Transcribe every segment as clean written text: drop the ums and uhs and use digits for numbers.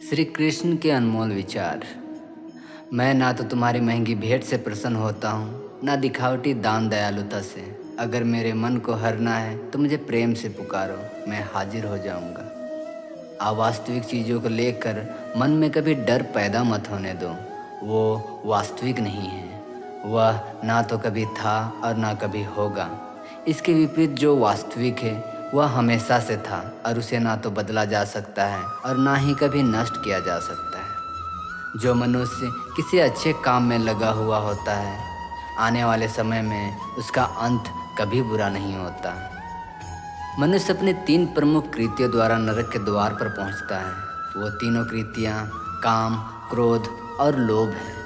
श्री कृष्ण के अनमोल विचार। मैं ना तो तुम्हारी महंगी भेंट से प्रसन्न होता हूँ, ना दिखावटी दान दयालुता से। अगर मेरे मन को हरना है तो मुझे प्रेम से पुकारो, मैं हाजिर हो जाऊँगा। अवास्तविक चीज़ों को लेकर मन में कभी डर पैदा मत होने दो। वो वास्तविक नहीं है, वह ना तो कभी था और ना कभी होगा। इसके विपरीत जो वास्तविक है वह हमेशा से था और उसे ना तो बदला जा सकता है और ना ही कभी नष्ट किया जा सकता है। जो मनुष्य किसी अच्छे काम में लगा हुआ होता है, आने वाले समय में उसका अंत कभी बुरा नहीं होता। मनुष्य अपने 3 प्रमुख कृत्यों द्वारा नरक के द्वार पर पहुंचता है। वो तीनों कृतियाँ काम, क्रोध और लोभ है।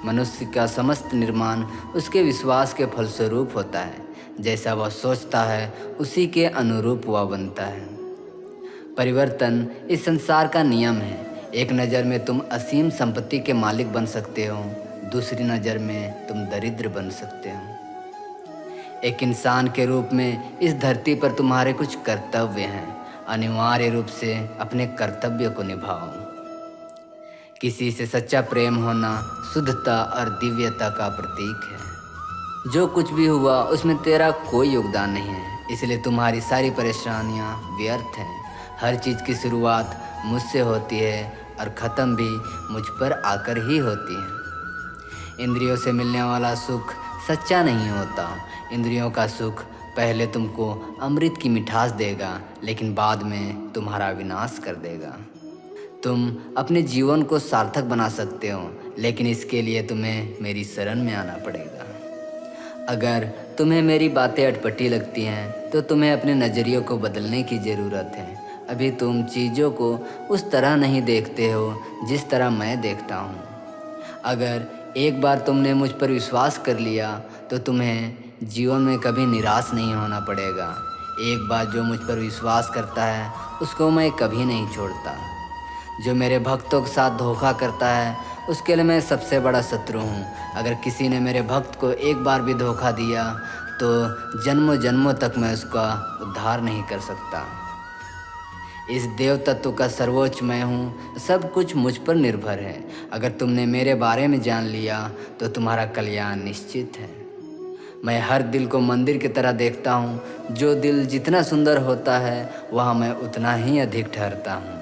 मनुष्य का समस्त निर्माण उसके विश्वास के फलस्वरूप होता है। जैसा वह सोचता है उसी के अनुरूप वह बनता है। परिवर्तन इस संसार का नियम है। एक नज़र में तुम असीम संपत्ति के मालिक बन सकते हो, दूसरी नज़र में तुम दरिद्र बन सकते हो। एक इंसान के रूप में इस धरती पर तुम्हारे कुछ कर्तव्य हैं। अनिवार्य रूप से अपने कर्तव्य को निभाओ। किसी से सच्चा प्रेम होना शुद्धता और दिव्यता का प्रतीक है। जो कुछ भी हुआ उसमें तेरा कोई योगदान नहीं है, इसलिए तुम्हारी सारी परेशानियां व्यर्थ हैं। हर चीज़ की शुरुआत मुझसे होती है और ख़त्म भी मुझ पर आकर ही होती है। इंद्रियों से मिलने वाला सुख सच्चा नहीं होता। इंद्रियों का सुख पहले तुमको अमृत की मिठास देगा, लेकिन बाद में तुम्हारा विनाश कर देगा। तुम अपने जीवन को सार्थक बना सकते हो, लेकिन इसके लिए तुम्हें मेरी शरण में आना पड़ेगा। अगर तुम्हें मेरी बातें अटपटी लगती हैं तो तुम्हें अपने नज़रियों को बदलने की ज़रूरत है। अभी तुम चीज़ों को उस तरह नहीं देखते हो जिस तरह मैं देखता हूँ। अगर एक बार तुमने मुझ पर विश्वास कर लिया तो तुम्हें जीवन में कभी निराश नहीं होना पड़ेगा। एक बार जो मुझ पर विश्वास करता है उसको मैं कभी नहीं छोड़ता। जो मेरे भक्तों के साथ धोखा करता है उसके लिए मैं सबसे बड़ा शत्रु हूँ। अगर किसी ने मेरे भक्त को एक बार भी धोखा दिया तो जन्मों जन्मों तक मैं उसका उद्धार नहीं कर सकता। इस देव तत्व का सर्वोच्च मैं हूँ, सब कुछ मुझ पर निर्भर है। अगर तुमने मेरे बारे में जान लिया तो तुम्हारा कल्याण निश्चित है। मैं हर दिल को मंदिर की तरह देखता हूँ। जो दिल जितना सुंदर होता है वहाँ मैं उतना ही अधिक ठहरता हूँ।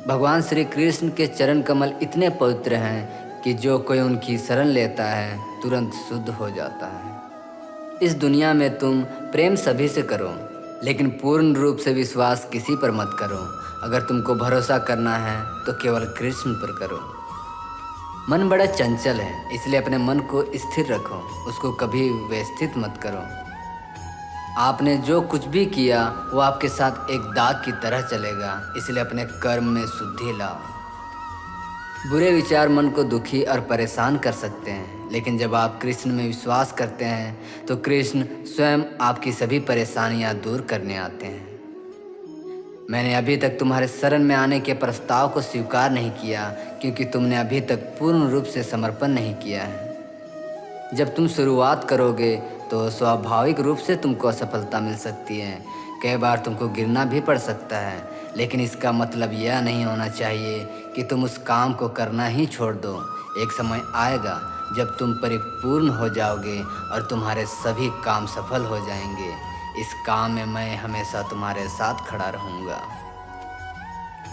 भगवान श्री कृष्ण के चरण कमल इतने पवित्र हैं कि जो कोई उनकी शरण लेता है तुरंत शुद्ध हो जाता है। इस दुनिया में तुम प्रेम सभी से करो, लेकिन पूर्ण रूप से विश्वास किसी पर मत करो। अगर तुमको भरोसा करना है तो केवल कृष्ण पर करो। मन बड़ा चंचल है, इसलिए अपने मन को स्थिर रखो, उसको कभी व्यवस्थित मत करो। आपने जो कुछ भी किया वो आपके साथ एक दाग की तरह चलेगा, इसलिए अपने कर्म में शुद्धि लाओ। बुरे विचार मन को दुखी और परेशान कर सकते हैं, लेकिन जब आप कृष्ण में विश्वास करते हैं तो कृष्ण स्वयं आपकी सभी परेशानियां दूर करने आते हैं। मैंने अभी तक तुम्हारे शरण में आने के प्रस्ताव को स्वीकार नहीं किया, क्योंकि तुमने अभी तक पूर्ण रूप से समर्पण नहीं किया है। जब तुम शुरुआत करोगे तो स्वाभाविक रूप से तुमको असफलता मिल सकती है। कई बार तुमको गिरना भी पड़ सकता है, लेकिन इसका मतलब यह नहीं होना चाहिए कि तुम उस काम को करना ही छोड़ दो। एक समय आएगा जब तुम परिपूर्ण हो जाओगे और तुम्हारे सभी काम सफल हो जाएंगे। इस काम में मैं हमेशा तुम्हारे साथ खड़ा रहूँगा।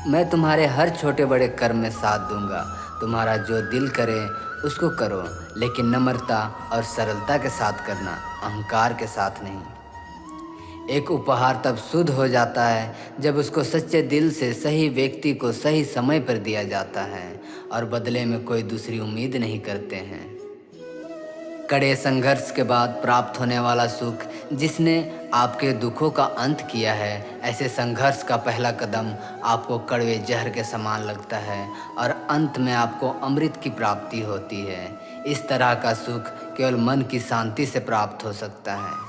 मैं तुम्हारे हर छोटे बड़े कर्म में साथ दूंगा। तुम्हारा जो दिल करे उसको करो, लेकिन नम्रता और सरलता के साथ करना, अहंकार के साथ नहीं। एक उपहार तब शुद्ध हो जाता है जब उसको सच्चे दिल से सही व्यक्ति को सही समय पर दिया जाता है और बदले में कोई दूसरी उम्मीद नहीं करते हैं। कड़े संघर्ष के बाद प्राप्त होने वाला सुख जिसने आपके दुखों का अंत किया है, ऐसे संघर्ष का पहला कदम आपको कड़वे जहर के समान लगता है और अंत में आपको अमृत की प्राप्ति होती है। इस तरह का सुख केवल मन की शांति से प्राप्त हो सकता है।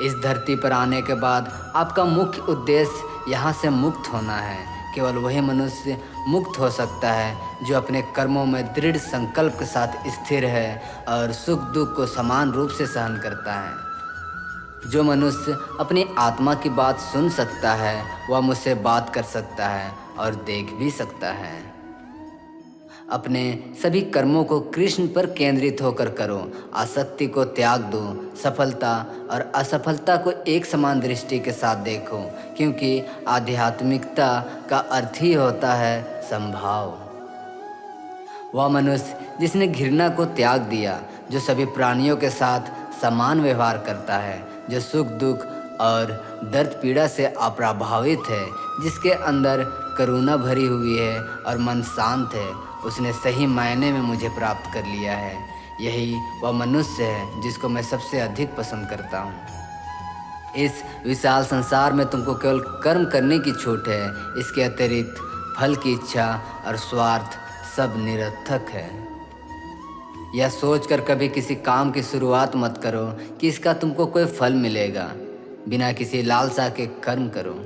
इस धरती पर आने के बाद आपका मुख्य उद्देश्य यहाँ से मुक्त होना है। केवल वही मनुष्य मुक्त हो सकता है जो अपने कर्मों में दृढ़ संकल्प के साथ स्थिर है और सुख दुख को समान रूप से सहन करता है। जो मनुष्य अपनी आत्मा की बात सुन सकता है वह मुझसे बात कर सकता है और देख भी सकता है। अपने सभी कर्मों को कृष्ण पर केंद्रित होकर करो। आसक्ति को त्याग दो। सफलता और असफलता को एक समान दृष्टि के साथ देखो, क्योंकि आध्यात्मिकता का अर्थ ही होता है संभाव। वह मनुष्य जिसने घृणा को त्याग दिया, जो सभी प्राणियों के साथ समान व्यवहार करता है, जो सुख दुख और दर्द पीड़ा से अप्रभावित है, जिसके अंदर करुणा भरी हुई है और मन शांत है, उसने सही मायने में मुझे प्राप्त कर लिया है। यही वह मनुष्य है जिसको मैं सबसे अधिक पसंद करता हूँ। इस विशाल संसार में तुमको केवल कर्म करने की छूट है। इसके अतिरिक्त फल की इच्छा और स्वार्थ सब निरर्थक है। यह सोचकर कभी किसी काम की शुरुआत मत करो कि इसका तुमको कोई फल मिलेगा। बिना किसी लालसा के कर्म करो।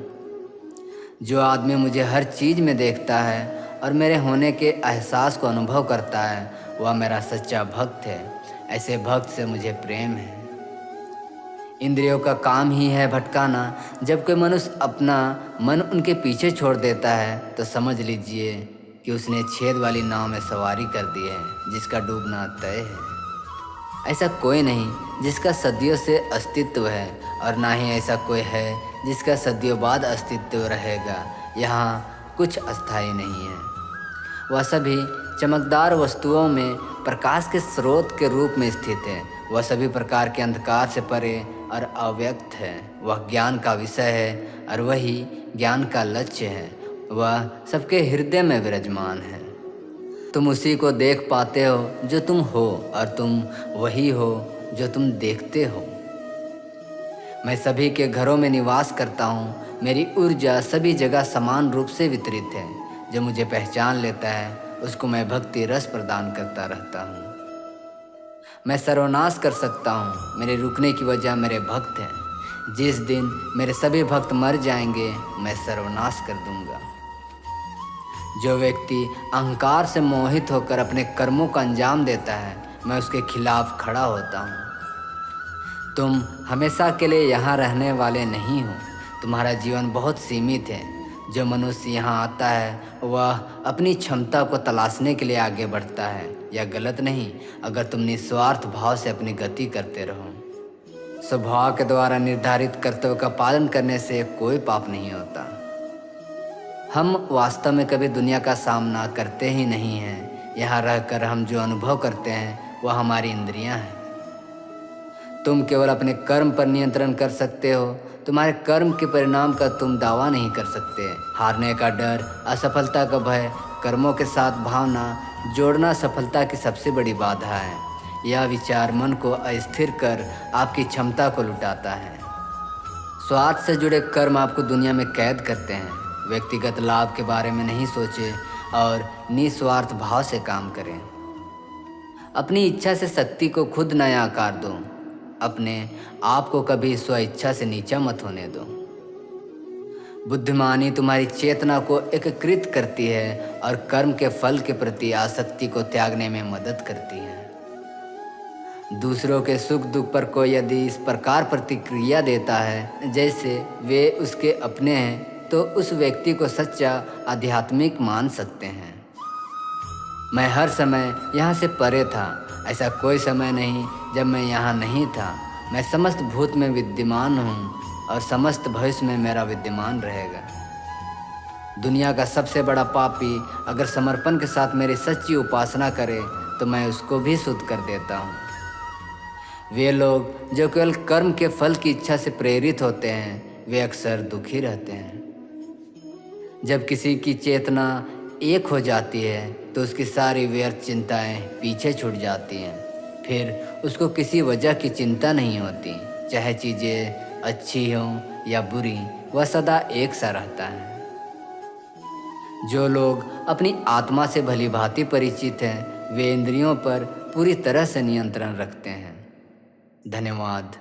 जो आदमी मुझे हर चीज़ में देखता है और मेरे होने के एहसास को अनुभव करता है, वह मेरा सच्चा भक्त है। ऐसे भक्त से मुझे प्रेम है। इंद्रियों का काम ही है भटकाना। जब कोई मनुष्य अपना मन उनके पीछे छोड़ देता है तो समझ लीजिए कि उसने छेद वाली नाव में सवारी कर दी है, जिसका डूबना तय है। ऐसा कोई नहीं जिसका सदियों से अस्तित्व है, और ना ही ऐसा कोई है जिसका सदियों बाद अस्तित्व रहेगा। यहाँ कुछ अस्थायी नहीं है। वह सभी चमकदार वस्तुओं में प्रकाश के स्रोत के रूप में स्थित है। वह सभी प्रकार के अंधकार से परे और अव्यक्त है। वह ज्ञान का विषय है और वही ज्ञान का लक्ष्य है। वह सबके हृदय में विराजमान है। तुम उसी को देख पाते हो जो तुम हो, और तुम वही हो जो तुम देखते हो। मैं सभी के घरों में निवास करता हूँ। मेरी ऊर्जा सभी जगह समान रूप से वितरित है। जो मुझे पहचान लेता है उसको मैं भक्ति रस प्रदान करता रहता हूँ। मैं सर्वनाश कर सकता हूँ। मेरे रुकने की वजह मेरे भक्त हैं। जिस दिन मेरे सभी भक्त मर जाएंगे, मैं सर्वनाश कर दूंगा। जो व्यक्ति अहंकार से मोहित होकर अपने कर्मों का अंजाम देता है, मैं उसके खिलाफ खड़ा होता हूँ। तुम हमेशा के लिए यहाँ रहने वाले नहीं हो। तुम्हारा जीवन बहुत सीमित है। जो मनुष्य यहाँ आता है वह अपनी क्षमता को तलाशने के लिए आगे बढ़ता है। यह गलत नहीं अगर तुम निस्वार्थ भाव से अपनी गति करते रहो। स्वभाव के द्वारा निर्धारित कर्तव्य का पालन करने से कोई पाप नहीं होता। हम वास्तव में कभी दुनिया का सामना करते ही नहीं हैं। यहाँ रहकर हम जो अनुभव करते हैं वह हमारी इंद्रियां हैं। तुम केवल अपने कर्म पर नियंत्रण कर सकते हो। तुम्हारे कर्म के परिणाम का तुम दावा नहीं कर सकते। हारने का डर, असफलता का भय, कर्मों के साथ भावना जोड़ना सफलता की सबसे बड़ी बाधा है। यह विचार मन को अस्थिर कर आपकी क्षमता को लुटाता है। स्वार्थ से जुड़े कर्म आपको दुनिया में कैद करते हैं। व्यक्तिगत लाभ के बारे में नहीं सोचें और निस्वार्थ भाव से काम करें। अपनी इच्छा से शक्ति को खुद नया आकार दो। अपने आप को कभी स्व इच्छा से नीचा मत होने दो। बुद्धिमानी तुम्हारी चेतना को एकीकृत करती है और कर्म के फल के प्रति आसक्ति को त्यागने में मदद करती है। दूसरों के सुख दुख पर कोई यदि इस प्रकार प्रतिक्रिया देता है जैसे वे उसके अपने हैं, तो उस व्यक्ति को सच्चा आध्यात्मिक मान सकते हैं। मैं हर समय यहाँ से परे था। ऐसा कोई समय नहीं जब मैं यहाँ नहीं था। मैं समस्त भूत में विद्यमान हूँ और समस्त भविष्य में मेरा विद्यमान रहेगा। दुनिया का सबसे बड़ा पापी अगर समर्पण के साथ मेरी सच्ची उपासना करे तो मैं उसको भी शुद्ध कर देता हूँ। वे लोग जो केवल कर्म के फल की इच्छा से प्रेरित होते हैं, वे अक्सर दुखी रहते हैं। जब किसी की चेतना एक हो जाती है तो उसकी सारी व्यर्थ चिंताएं पीछे छूट जाती हैं। फिर उसको किसी वजह की चिंता नहीं होती। चाहे चीज़ें अच्छी हों या बुरी, वह सदा एक सा रहता है। जो लोग अपनी आत्मा से भली भांति परिचित हैं, वे इंद्रियों पर पूरी तरह से नियंत्रण रखते हैं। धन्यवाद।